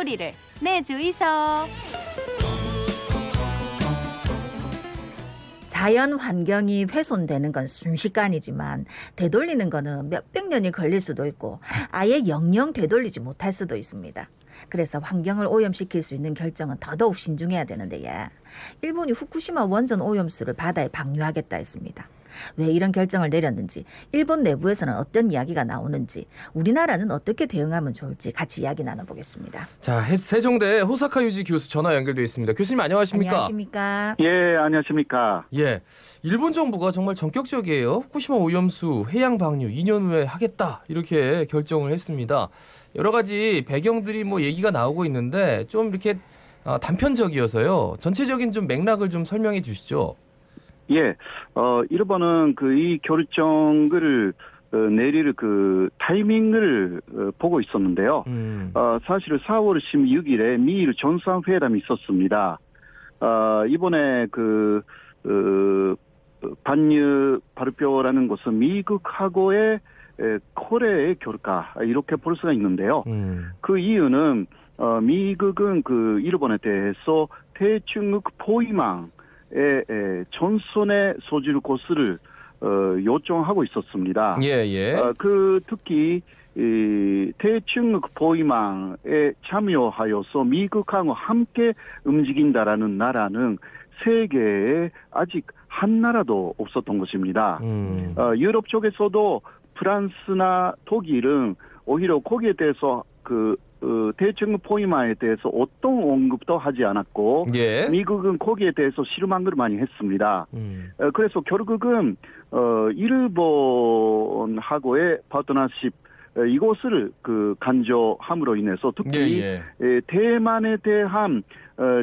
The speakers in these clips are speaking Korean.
목소리를 내주이소. 자연 환경이 훼손되는 건 순식간이지만 되돌리는 거는 몇백 년이 걸릴 수도 있고 아예 영영 되돌리지 못할 수도 있습니다. 그래서 환경을 오염시킬 수 있는 결정은 더더욱 신중해야 되는데 일본이 후쿠시마 원전 오염수를 바다에 방류하겠다 했습니다. 왜 이런 결정을 내렸는지, 일본 내부에서는 어떤 이야기가 나오는지, 우리나라는 어떻게 대응하면 좋을지 같이 이야기 나눠보겠습니다. 자, 세종대 호사카 유지 교수 전화 연결되어 있습니다. 교수님 안녕하십니까? 안녕하십니까? 예, 안녕하십니까. 예, 일본 정부가 정말 전격적이에요. 후쿠시마 오염수 해양 방류 2년 후에 하겠다 이렇게 결정을 했습니다. 여러 가지 배경들이 뭐 얘기가 나오고 있는데 좀 이렇게 단편적이어서요. 전체적인 좀 맥락을 좀 설명해 주시죠. 예, 일본은 이 결정을 내릴 타이밍을 보고 있었는데요. 사실 4월 16일에 미일 정상회담이 있었습니다. 이번에 반유 발표라는 것은 미국하고의 코레의 결과 이렇게 볼 수가 있는데요. 그 이유는 미국은 일본에 대해서 대중국 포위망 전선에 쏘질 것을 요청하고 있었습니다. 예. 특히 대중국 포위망에 참여하여서 미국하고 함께 움직인다라는 나라는 세계에 아직 한 나라도 없었던 것입니다. 유럽 쪽에서도 프랑스나 독일은 오히려 거기에 대해서 대중국 포위망에 대해서 어떤 언급도 하지 않았고 예. 미국은 거기에 대해서 실망을 많이 했습니다. 그래서 결국은 일본하고의 파트너십 이것을 간조함으로 인해서 특히 대만에 대한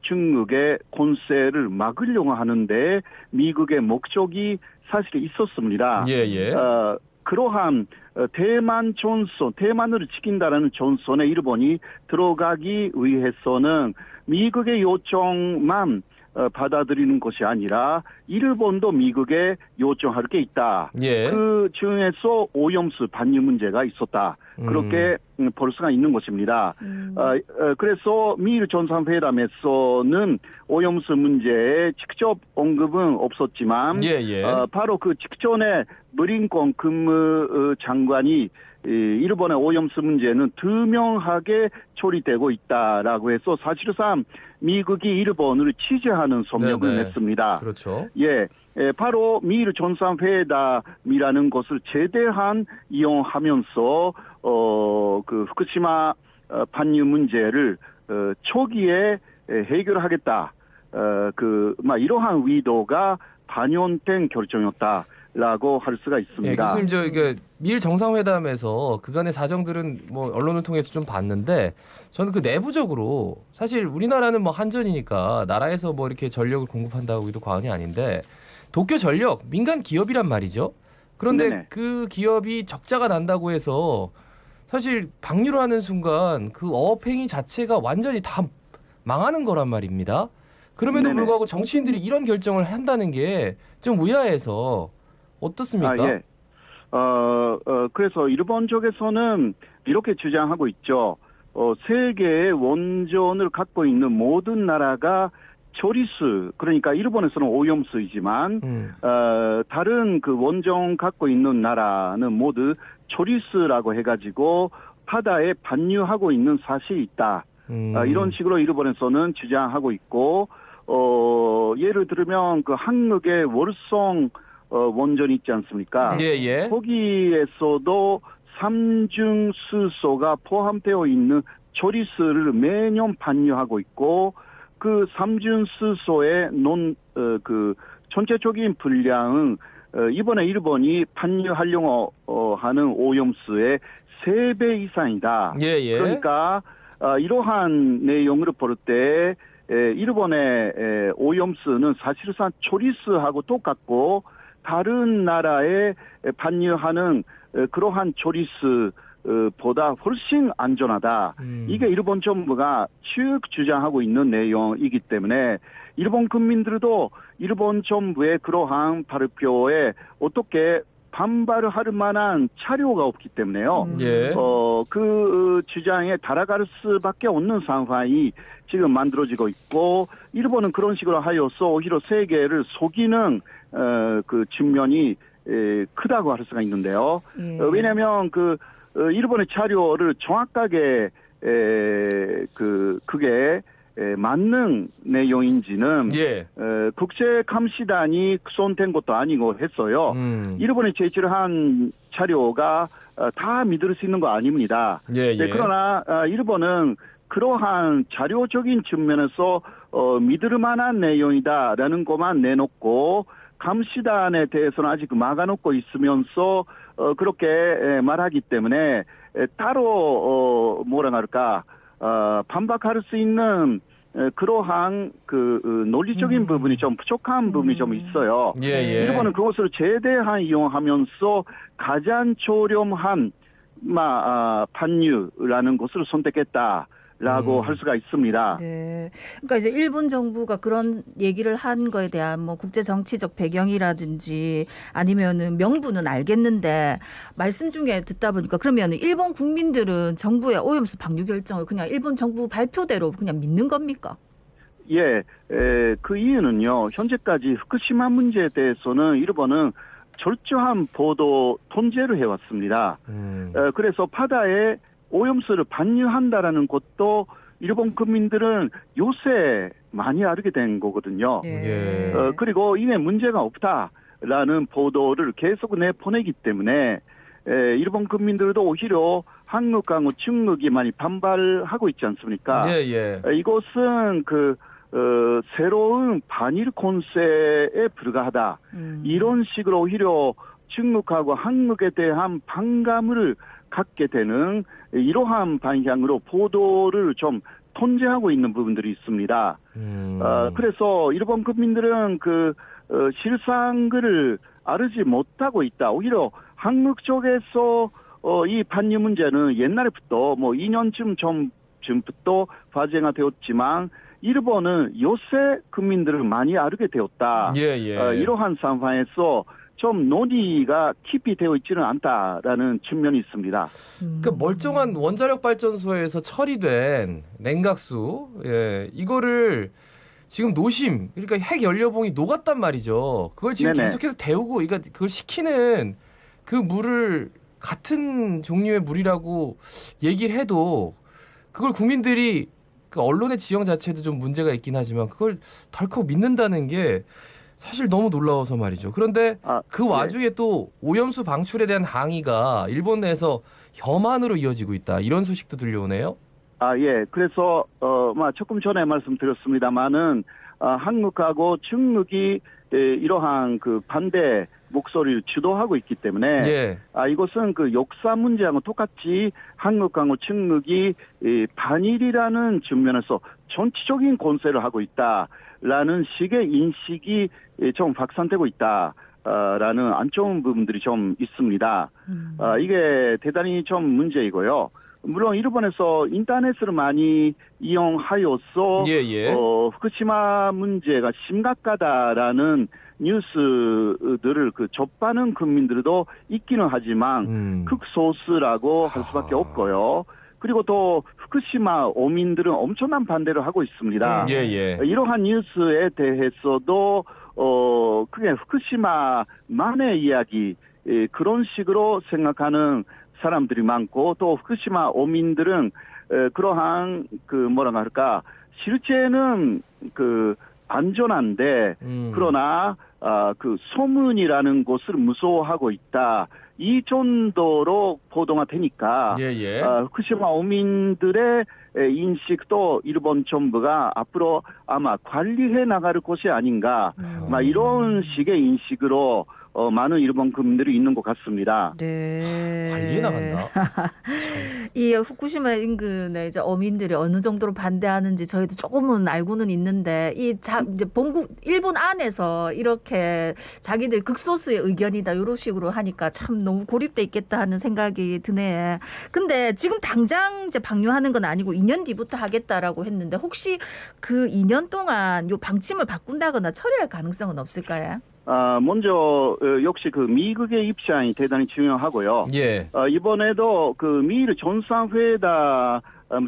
중국의 권세를 막으려고 하는데 미국의 목적이 사실 있었습니다. 그러한 대만을 지킨다라는 전선에 일본이 들어가기 위해서는 미국의 요청만 받아들이는 것이 아니라 일본도 미국에 요청할 게 있다. 그 중에서 오염수 반유 문제가 있었다. 그렇게 볼 수가 있는 것입니다. 그래서 미일 정상회담에서는 오염수 문제에 직접 언급은 없었지만 바로 그 직전에 브링컨 국무장관이 일본의 오염수 문제는 투명하게 처리되고 있다라고 해서 사실상 미국이 일본을 지지하는 성명을 냈습니다. 그렇죠. 바로 미일 정상회담이라는 것을 최대한 이용하면서 후쿠시마 반유 문제를 초기에 해결하겠다. 이러한 의도가 반영된 결정이었다라고 할 수가 있습니다. 교수님, 미일 정상회담에서 그간의 사정들은 뭐 언론을 통해서 좀 봤는데 저는 내부적으로 사실 우리나라는 뭐 한전이니까 나라에서 뭐 이렇게 전력을 공급한다고 해도 과언이 아닌데 도쿄 전력 민간 기업이란 말이죠. 그런데 그 기업이 적자가 난다고 해서 사실 방류를 하는 순간 그 어업행위 자체가 완전히 다 망하는 거란 말입니다. 그럼에도 불구하고 정치인들이 이런 결정을 한다는 게 좀 의아해서 어떻습니까? 그래서 일본 쪽에서는 이렇게 주장하고 있죠. 세계의 원전을 갖고 있는 모든 나라가 처리수, 그러니까 일본에서는 오염수이지만 다른 원전 갖고 있는 나라는 모두 처리수라고 해가지고 바다에 반유하고 있는 사실이 있다. 이런 식으로 일본에서는 주장하고 있고 예를 들면 한국의 월성 원전이 있지 않습니까? 거기에서도 삼중수소가 포함되어 있는 처리수를 매년 반유하고 있고 그 삼중수소의 전체적인 분량은 이번에 일본이 반유하려고 하는 오염수의 3배 이상이다. 그러니까 이러한 내용을 볼 때 일본의 오염수는 사실상 처리수하고 똑같고 다른 나라에 반유하는 그러한 처리수보다 훨씬 안전하다. 이게 일본 정부가 쭉 주장하고 있는 내용이기 때문에 일본 국민들도 일본 정부의 그러한 발표에 어떻게 반발을 할 만한 자료가 없기 때문에요. 예. 그 주장에 달아갈 수밖에 없는 상황이 지금 만들어지고 있고, 일본은 그런 식으로 하여서 오히려 세계를 속이는 그 측면이 크다고 할 수가 있는데요. 예. 왜냐하면 그 일본의 자료를 정확하게 그게 맞는 내용인지는 예. 국제감시단이 손댄 것도 아니고 했어요. 일본이 제시를 한 자료가 다 믿을 수 있는 거 아닙니다. 예, 예. 그러나 일본은 그러한 자료적인 측면에서 믿을 만한 내용이다라는 것만 내놓고 감시단에 대해서는 아직 막아놓고 있으면서 그렇게 말하기 때문에 따로 뭐라 할까 반박할 수 있는 그러한 그 논리적인 부분이 좀 부족한 부분이 좀 있어요. 예, 예. 일본은 그것을 최대한 이용하면서 가장 저렴한 판유라는 것을 선택했다라고 할 수가 있습니다. 네. 그러니까 이제 일본 정부가 그런 얘기를 한 거에 대한 뭐 국제 정치적 배경이라든지 아니면은 명분은 알겠는데 말씀 중에 듣다 보니까 그러면 일본 국민들은 정부의 오염수 방류 결정을 그냥 일본 정부 발표대로 그냥 믿는 겁니까? 예, 그 이유는요. 현재까지 후쿠시마 문제에 대해서는 일본은 철저한 보도 통제를 해왔습니다. 그래서 바다에 오염수를 반유한다라는 것도 일본 국민들은 요새 많이 알게 된 거거든요. 예. 그리고 이게 문제가 없다라는 보도를 계속 내보내기 때문에 일본 국민들도 오히려 한국하고 중국이 많이 반발하고 있지 않습니까? 예, 예. 이것은 새로운 반일 콘세에 불과하다. 이런 식으로 오히려 중국하고 한국에 대한 반감을 갖게 되는 이러한 방향으로 보도를 좀 통제하고 있는 부분들이 있습니다. 그래서 일본 국민들은 실상을 알지 못하고 있다. 오히려 한국 쪽에서 이 반일 문제는 옛날부터 2년쯤 전부터 화제가 되었지만 일본은 요새 국민들을 많이 알게 되었다. 예, 예. 이러한 상황에서 좀 논의가 깊이 되어 있지는 않다라는 측면이 있습니다. 그러니까 멀쩡한 원자력 발전소에서 처리된 냉각수, 예, 이거를 지금 노심, 그러니까 핵 연료봉이 녹았단 말이죠. 그걸 지금 네네. 계속해서 데우고, 그러니까 그걸 식히는 그 물을 같은 종류의 물이라고 얘기를 해도 그걸 국민들이 그 언론의 지형 자체도 좀 문제가 있긴 하지만 그걸 덜컥 믿는다는 게 사실 너무 놀라워서 말이죠. 그런데 그 와중에 또 오염수 방출에 대한 항의가 일본 내에서 혐한으로 이어지고 있다. 이런 소식도 들려오네요. 예. 그래서 조금 전에 말씀드렸습니다마는 한국하고 중국이 이러한 그 반대 목소리를 주도하고 있기 때문에 예. 이것은 그 역사 문제하고 똑같이 한국하고 중국이 반일이라는 측면에서 정치적인 권세를 하고 있다라는 식의 인식이 좀 확산되고 있다라는 안 좋은 부분들이 좀 있습니다. 이게 대단히 좀 문제이고요. 물론 일본에서 인터넷을 많이 이용하여서 후쿠시마 문제가 심각하다라는 뉴스들을 접하는 국민들도 있기는 하지만 극소수라고 할 수밖에 없고요. 그리고 또 후쿠시마 오민들은 엄청난 반대를 하고 있습니다. 이러한 뉴스에 대해서도 그게 후쿠시마만의 이야기 그런 식으로 생각하는 사람들이 많고 또 후쿠시마 오민들은 그러한 실제는 안전한데 그러나 소문이라는 것을 무서워하고 있다. 이 정도로 보도가 되니까 후쿠시마 오민들의 인식도 일본 정부가 앞으로 아마 관리해 나갈 것이 아닌가. 이런 식의 인식으로 많은 일본 국민들이 있는 것 같습니다. 네. 관리해 나간다. 이 후쿠시마 인근의 이제 어민들이 어느 정도로 반대하는지 저희도 조금은 알고는 있는데 이제 본국 일본 안에서 이렇게 자기들 극소수의 의견이다 이런 식으로 하니까 참 너무 고립돼 있겠다 하는 생각이 드네. 근데 지금 당장 이제 방류하는 건 아니고 2년 뒤부터 하겠다라고 했는데 혹시 그 2년 동안 요 방침을 바꾼다거나 처리할 가능성은 없을까요? 먼저 역시 그 미국의 입장이 대단히 중요하고요. 예. 이번에도 그 미일 정상회담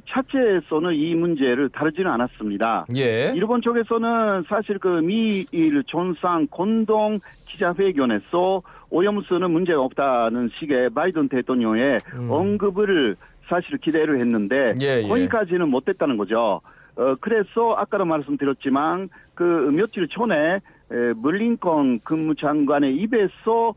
자체에서는 이 문제를 다루지는 않았습니다. 예. 일본 쪽에서는 사실 그 미일 정상 공동 기자회견에서 오염수는 문제가 없다는 식의 바이든 대통령의 언급을 사실 기대를 했는데 예, 예. 거기까지는 못됐다는 거죠. 그래서 아까도 말씀드렸지만 그 며칠 전에 블링컨 국무장관의 입에서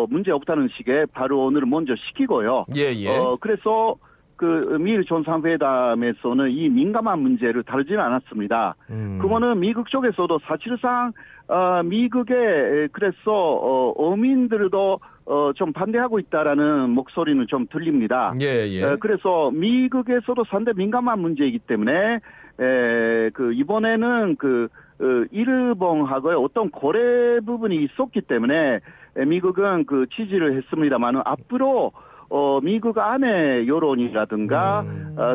문제 없다는 식의 발언을 먼저 시키고요. 예, 예. 그래서 그 미일 정상회담에서는 이 민감한 문제를 다루지는 않았습니다. 그거는 미국 쪽에서도 사실상 미국의 그래서 어민들도 좀 반대하고 있다라는 목소리는 좀 들립니다. 예, 예. 그래서 미국에서도 상당히 민감한 문제이기 때문에 그 이번에는 그 일본하고의 어떤 거래 부분이 있었기 때문에 미국은 그 지지를 했습니다만은 앞으로 미국 안의 여론이라든가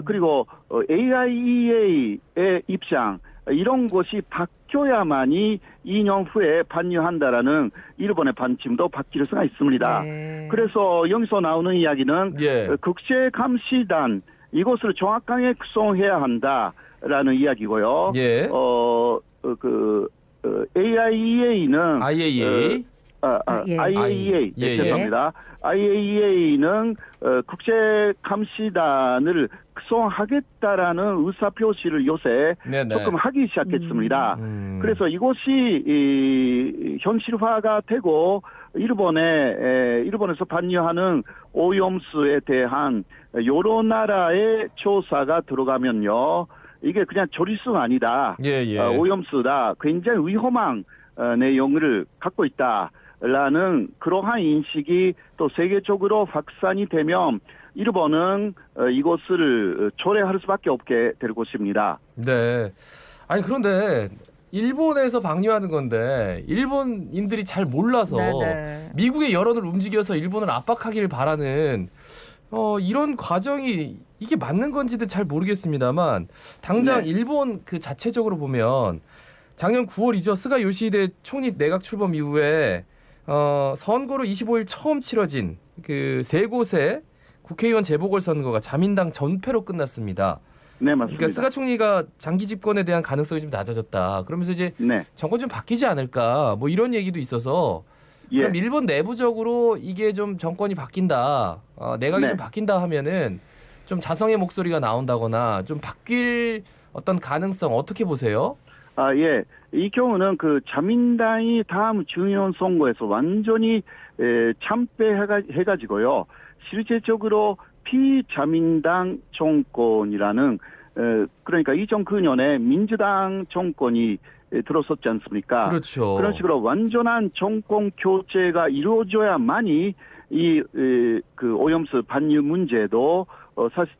그리고 AIEA의 입장 이런 것이 바뀌어야만이 2년 후에 반유한다라는 일본의 반침도 바뀔 수가 있습니다. 네. 그래서 여기서 나오는 이야기는 예. 국제감시단 이것을 정확하게 구성해야 한다라는 이야기고요. 예. AIEA는 IAEA. 예. IAEA 예, 예. 죄송합니다. IAEA는 국제감시단을 구성하겠다라는 의사표시를 요새 네네. 조금 하기 시작했습니다. 음. 그래서 이것이 현실화가 되고 일본에서 반려하는 오염수에 대한 여러 나라의 조사가 들어가면요. 이게 그냥 조리수가 아니다. 예, 예. 오염수다. 굉장히 위험한 내용을 갖고 있다라는 그러한 인식이 또 세계적으로 확산이 되면 일본은 이것을 초래할 수밖에 없게 될 것입니다. 네. 아니 그런데 일본에서 방류하는 건데 일본인들이 잘 몰라서 네네. 미국의 여론을 움직여서 일본을 압박하기를 바라는 이런 과정이 이게 맞는 건지도 잘 모르겠습니다만 당장 네. 일본 그 자체적으로 보면 작년 9월이죠. 스가 요시히데 총리 내각 출범 이후에 선거로 25일 처음 치러진 그 세 곳의 국회의원 재보궐선거가 자민당 전패로 끝났습니다. 네, 맞습니다. 그러니까 스가 총리가 장기 집권에 대한 가능성이 좀 낮아졌다. 그러면서 이제 네. 정권 좀 바뀌지 않을까 뭐 이런 얘기도 있어서 예. 그럼 일본 내부적으로 이게 좀 정권이 바뀐다, 내각이 네. 좀 바뀐다 하면은 좀 자성의 목소리가 나온다거나 좀 바뀔 어떤 가능성 어떻게 보세요? 예. 이 경우는 그 자민당이 다음 중요한 선거에서 완전히 참패해가지고요. 실제적으로 피자민당 정권이라는 그러니까 2009년에 민주당 정권이 들어섰지 않습니까? 그렇죠. 그런 식으로 완전한 정권 교체가 이루어져야만이 그 오염수 반유 문제도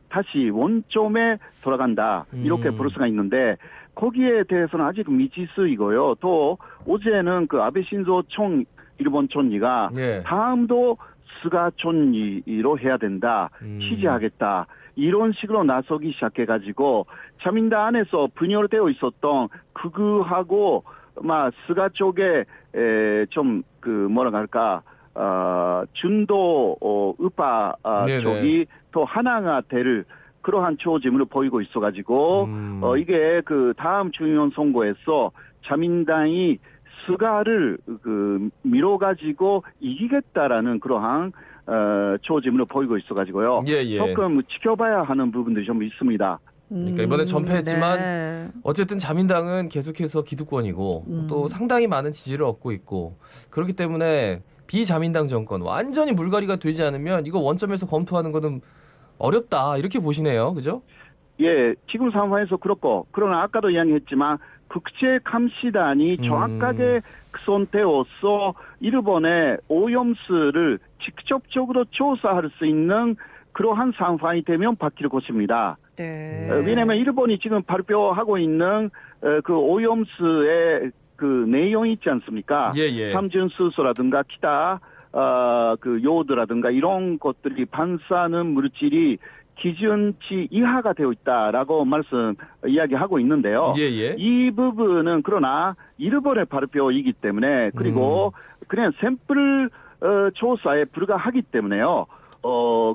다시 원점에 돌아간다 이렇게 볼 수가 있는데 거기에 대해서는 아직 미지수이고요. 또 어제는 그 아베 신조 일본 총리가 예. 다음도 스가 총리로 해야 된다, 취재하겠다 이런 식으로 나서기 시작해가지고 자민당 안에서 분열되어 있었던 극우하고 스가 쪽에 좀 그 뭐라 할까 중도 우파 쪽이 또 하나가 될 그러한 조짐을 보이고 있어가지고 이게 그 다음 중요한 선거에서 자민당이 스가를 그 밀어가지고 이기겠다라는 그러한 조짐을 보이고 있어가지고요. 예, 예. 조금 지켜봐야 하는 부분들이 좀 있습니다. 그러니까 이번에 전패했지만 네. 어쨌든 자민당은 계속해서 기득권이고 또 상당히 많은 지지를 얻고 있고 그렇기 때문에 비자민당 정권 완전히 물갈이가 되지 않으면 이거 원점에서 검토하는 거는 어렵다 이렇게 보시네요. 그죠? 예, 지금 상황에서 그렇고 그러나 아까도 이야기했지만 국제감시단이 정확하게 구성되어서 일본의 오염수를 직접적으로 조사할 수 있는 그러한 상황이 되면 바뀔 것입니다. 네. 왜냐하면 일본이 지금 발표하고 있는 그 오염수의 그 내용이 있지 않습니까? 예, 예. 삼중수소라든가 기타 그 요오드라든가 이런 것들이 반사하는 물질이 기준치 이하가 되어 있다라고 이야기하고 있는데요. 예, 예. 이 부분은 그러나 일본의 발표이기 때문에 그리고 그냥 샘플 조사에 불과하기 때문에요.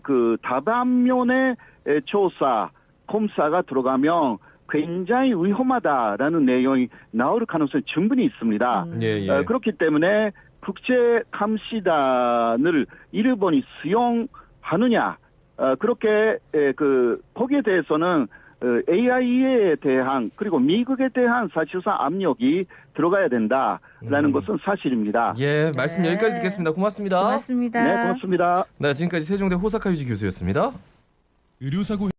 그 다반면의 조사, 검사가 들어가면 굉장히 위험하다라는 내용이 나올 가능성이 충분히 있습니다. 예, 예. 그렇기 때문에 국제 감시단을 일본이 수용하느냐 그렇게 거기에 대해서는 AI에 대한 그리고 미국에 대한 사실상 압력이 들어가야 된다라는 것은 사실입니다. 예, 말씀 네. 여기까지 듣겠습니다. 고맙습니다. 고맙습니다. 네, 고맙습니다. 네, 지금까지 세종대 호사카 유지 교수였습니다. 의료사고